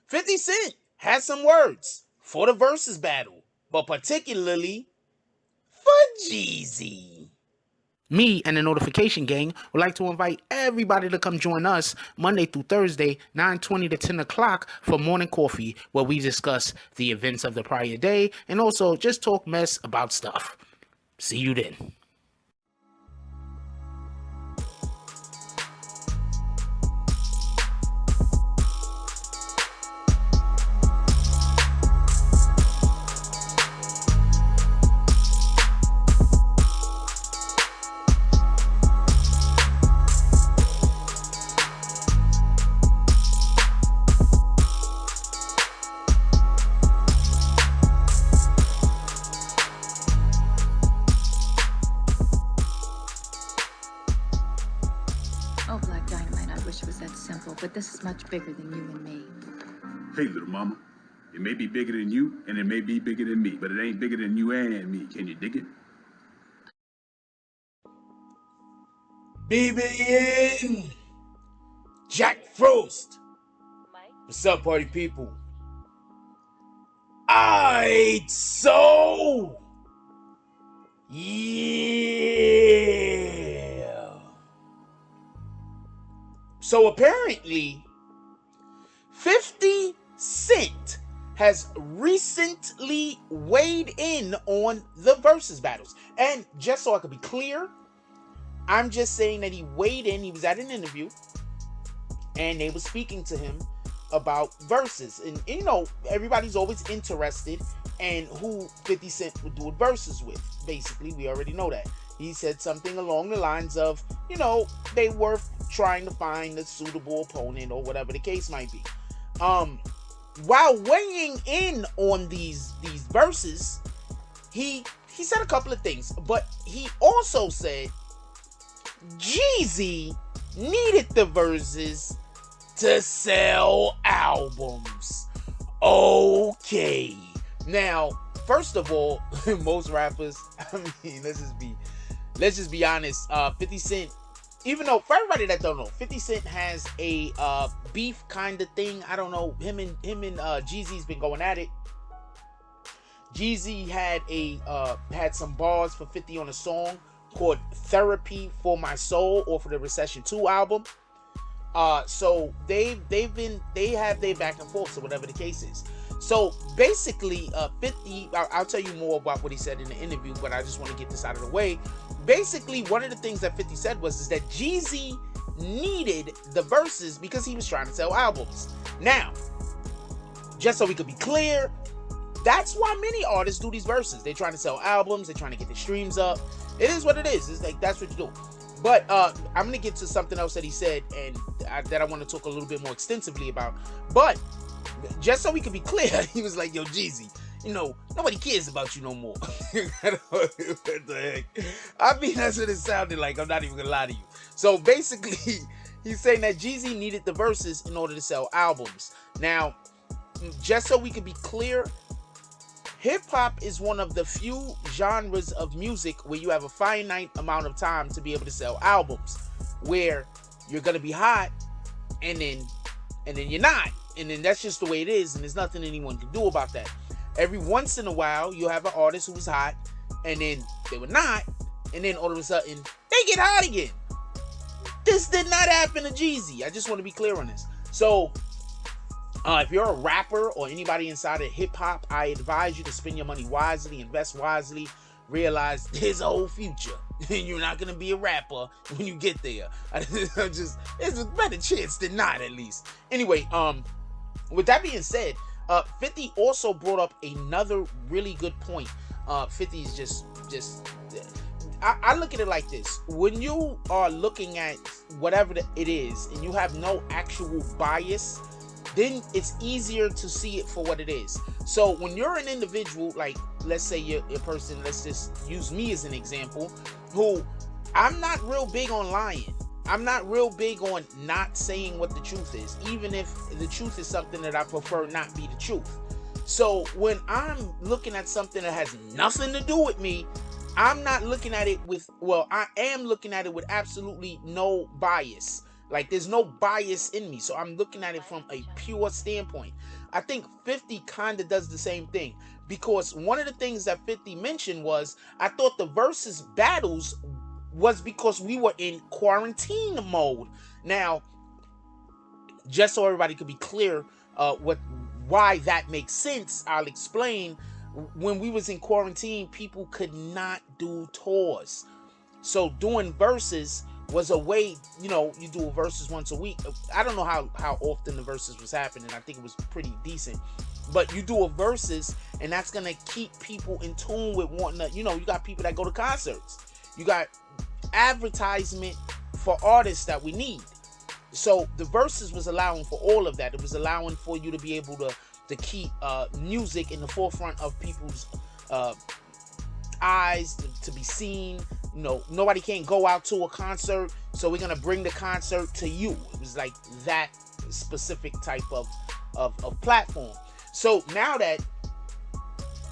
50 Cent has some words for the versus battle, but particularly for Jeezy. Me and the Notification Gang would like to invite everybody to come join us Monday through Thursday, 9:20 to 10 o'clock for Morning Coffee, where we discuss the events of the prior day and also just talk mess about stuff. See you then. Oh, Black Dynamite, I wish it was that simple, but this is much bigger than you and me. Hey, little mama, it may be bigger than you, and it may be bigger than me, but it ain't bigger than you and me. Can you dig it? BBN Jack Frost. What's up, party people? Alright, so yeah. So apparently 50 Cent has recently weighed in on the versus battles. And just so I could be clear, I'm just saying that he weighed in. He was at an interview and they were speaking to him about verses. And you know, everybody's always interested in who 50 Cent would do a verses with. Basically, we already know that. He said something along the lines of, you know, they were trying to find a suitable opponent or whatever the case might be. While weighing in on these verses, he said a couple of things, but he also said Jeezy needed the verses to sell albums. Okay. Now, first of all, most rappers, I mean, let's just be honest, 50 Cent, even though, for everybody that don't know, 50 Cent has a beef kind of thing. I don't know, him and Jeezy's been going at it. Jeezy had some bars for 50 on a song called Therapy for My Soul off of the Recession 2 album. So they have their back and forth, so whatever the case is. So basically, 50, I'll tell you more about what he said in the interview, but I just want to get this out of the way. Basically, one of the things that 50 said is that Jeezy needed the verses because he was trying to sell albums. Now, just so we could be clear, that's why many artists do these verses. They're trying to sell albums, they're trying to get the streams up. It is what it is. It's like, that's what you do. But I'm going to get to something else that he said and that I want to talk a little bit more extensively about. But just so we can be clear, he was like, yo, Jeezy, you know, nobody cares about you no more. What the heck? I mean, that's what it sounded like. I'm not even going to lie to you. So basically, he's saying that Jeezy needed the verses in order to sell albums. Now, just so we can be clear, hip-hop is one of the few genres of music where you have a finite amount of time to be able to sell albums, where you're going to be hot and then you're not. And then that's just the way it is, and there's nothing anyone can do about that. Every once in a while, you'll have an artist who was hot, and then they were not, and then all of a sudden, they get hot again. This did not happen to Jeezy. I just want to be clear on this. So, if you're a rapper or anybody inside of hip-hop, I advise you to spend your money wisely, invest wisely, realize there's a whole future, and you're not going to be a rapper when you get there. There's a better chance than not, at least. Anyway, with that being said, 50 also brought up another really good point. 50 is just I look at it like this. When you are looking at whatever it is and you have no actual bias, then it's easier to see it for what it is. So when you're an individual, like let's say you're a person, let's just use me as an example, who I'm not real big on lying. I'm not real big on not saying what the truth is, even if the truth is something that I prefer not be the truth. So when I'm looking at something that has nothing to do with me, I'm not looking at it with, well, I am looking at it with absolutely no bias. Like there's no bias in me. So I'm looking at it from a pure standpoint. I think 50 kind of does the same thing, because one of the things that 50 mentioned was, I thought the versus battles was because we were in quarantine mode. Now, just so everybody could be clear, why that makes sense, I'll explain. When we was in quarantine, people could not do tours, so doing verses was a way. You do a verses once a week. I don't know how often the verses was happening. I think it was pretty decent, but you do a verses, and that's gonna keep people in tune with wanting to. You got people that go to concerts. You got advertisement for artists that we need. So the verses was allowing for all of that. It was allowing for you to be able to keep music in the forefront of people's eyes, to be seen. Nobody can't go out to a concert, so we're gonna bring the concert to you. It was like that specific type of platform. So now that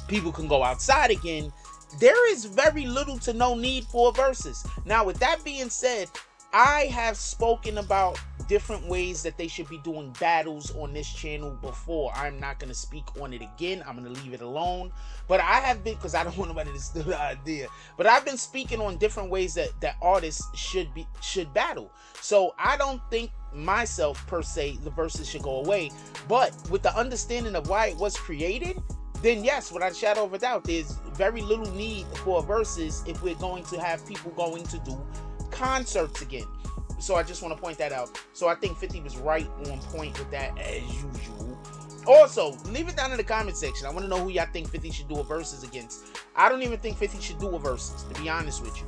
people can go outside again, there is very little to no need for verses. Now, with that being said, I have spoken about different ways that they should be doing battles on this channel before. I'm not going to speak on it again. I'm going to leave it alone. But I have been, because I don't want nobody to steal the idea, but I've been speaking on different ways that artists should battle. So I don't think myself, per se, the verses should go away. But with the understanding of why it was created, then yes, without a shadow of a doubt, there's very little need for verses if we're going to have people going to do concerts again. So I just want to point that out. So I think 50 was right on point with that, as usual. Also, leave it down in the comment section. I want to know who y'all think 50 should do a versus against. I don't even think 50 should do a versus, to be honest with you.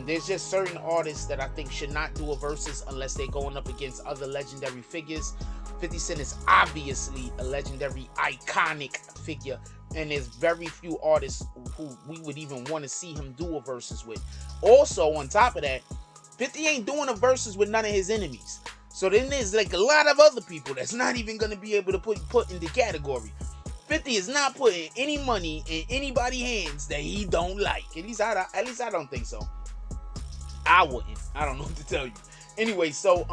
There's just certain artists that I think should not do a versus unless they're going up against other legendary figures. 50 Cent is obviously a legendary, iconic figure, and there's very few artists who we would even want to see him do a versus with. Also, on top of that, 50 ain't doing a versus with none of his enemies. So then there's like a lot of other people that's not even going to be able to put in the category. 50 is not putting any money in anybody's hands that he don't like. At least I don't think so. I wouldn't. I don't know what to tell you. Anyway, so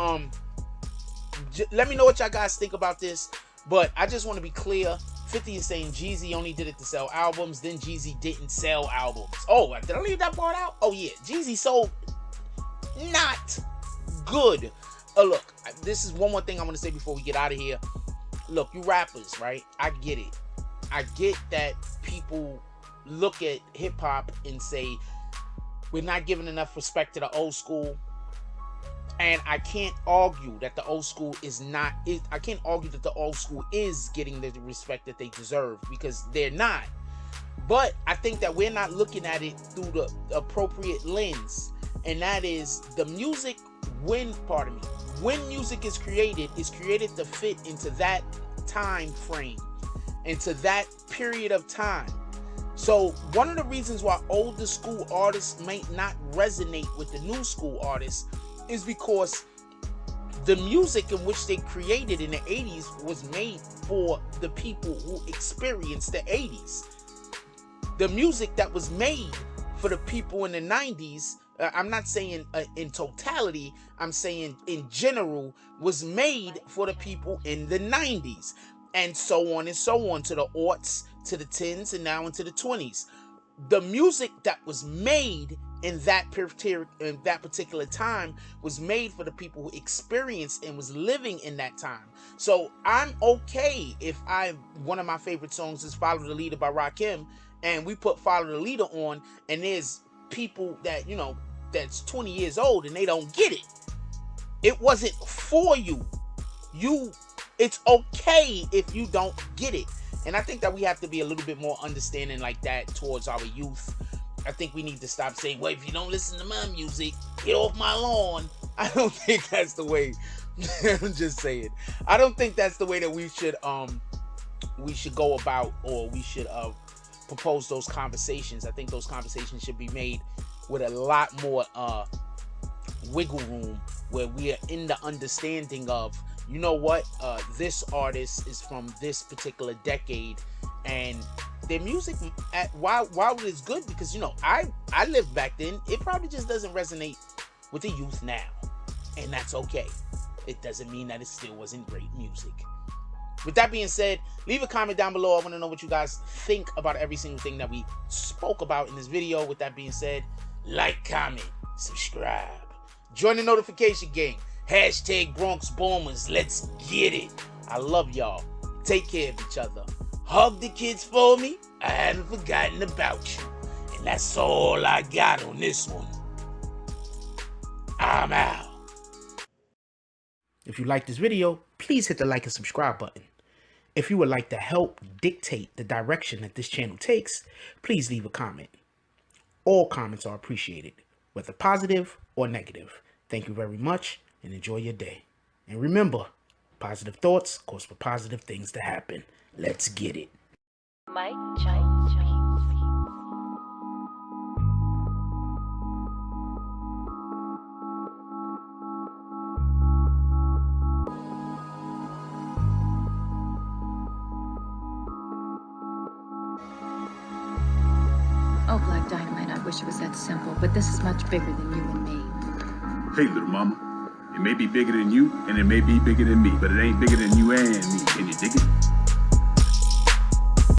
let me know what y'all guys think about this. But I just want to be clear. 50 is saying Jeezy only did it to sell albums. Then Jeezy didn't sell albums. Oh, did I leave that part out? Oh yeah, Jeezy sold not good. Look, this is one more thing I want to say before we get out of here. Look, you rappers, right? I get it. I get that people look at hip-hop and say we're not giving enough respect to the old school. And I can't argue that the old school I can't argue that the old school is getting the respect that they deserve, because they're not. But I think that we're not looking at it through the appropriate lens. And that is the music, when music is created to fit into that time frame, into that period of time. So one of the reasons why older school artists might not resonate with the new school artists is because the music in which they created in the 80s was made for the people who experienced the 80s. The music that was made for the people in the 90s, I'm not saying in totality, I'm saying in general, was made for the people in the 90s, and so on and so on, to the aughts, to the 10s, and now into the 20s. The music that was made in that particular time was made for the people who experienced and was living in that time. So I'm okay if one of my favorite songs is Follow the Leader by Rakim, and we put Follow the Leader on, and there's people that, that's 20 years old and they don't get it. It wasn't for you. It's okay if you don't get it. And I think that we have to be a little bit more understanding like that towards our youth. I think we need to stop saying, well, if you don't listen to my music, get off my lawn. I don't think that's the way. I'm just saying. I don't think that's the way that we should go about, or we should propose those conversations. I think those conversations should be made with a lot more wiggle room, where we are in the understanding of, you know what, this artist is from this particular decade, and their music, while it is good, because I lived back then, it probably just doesn't resonate with the youth now, and that's okay. It doesn't mean that it still wasn't great music. With that being said, leave a comment down below. I want to know what you guys think about every single thing that we spoke about in this video. With that being said, like, comment, subscribe. Join the notification gang. Hashtag Bronx Bombers. Let's get it. I love y'all. Take care of each other. Hug the kids for me. I haven't forgotten about you. And that's all I got on this one. I'm out. If you like this video, please hit the like and subscribe button. If you would like to help dictate the direction that this channel takes, please leave a comment. All comments are appreciated, whether positive or negative. Thank you very much and enjoy your day. And remember, positive thoughts cause for positive things to happen. Let's get it. Mike Jones. Oh, Black Dynamite, I wish it was that simple, but this is much bigger than you and me. Hey, little mama. It may be bigger than you, and it may be bigger than me, but it ain't bigger than you and me. Can you dig it?